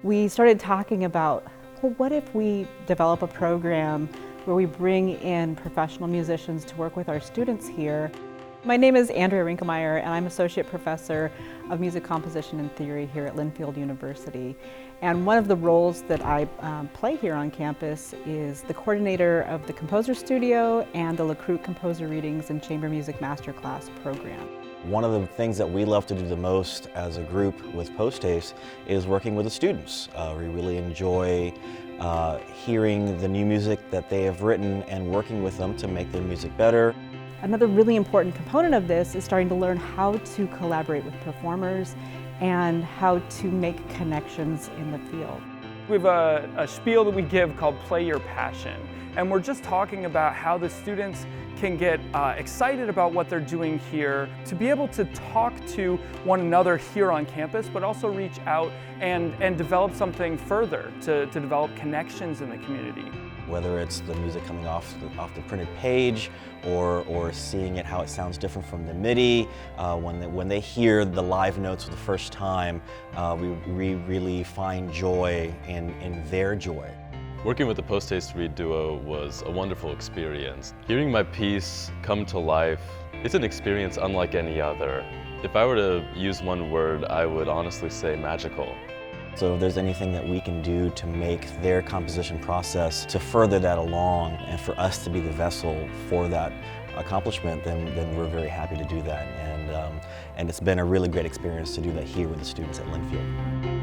we started talking about, well, what if we develop a program where we bring in professional musicians to work with our students here. My name is Andrea Rinkemeyer, and I'm Associate Professor of Music Composition and Theory here at Linfield University. And one of the roles that I play here on campus is the coordinator of the Composer Studio and the LeCroux Composer Readings and Chamber Music Masterclass program. One of the things that we love to do the most as a group with Post-Haste is working with the students. We really enjoy hearing the new music that they have written and working with them to make their music better. Another really important component of this is starting to learn how to collaborate with performers and how to make connections in the field. We have a spiel that we give called Play Your Passion, and we're just talking about how the students can get excited about what they're doing here, to be able to talk to one another here on campus, but also reach out and develop something further, to develop connections in the community. Whether it's the music coming off the printed page or seeing it how it sounds different from the MIDI, when they hear the live notes for the first time, we really find joy in their joy. Working with the Post-Haste Reed Duo was a wonderful experience. Hearing my piece come to life, it's an experience unlike any other. If I were to use one word, I would honestly say magical. So if there's anything that we can do to make their composition process, to further that along, and for us to be the vessel for that accomplishment, then we're very happy to do that. And it's been a really great experience to do that here with the students at Linfield.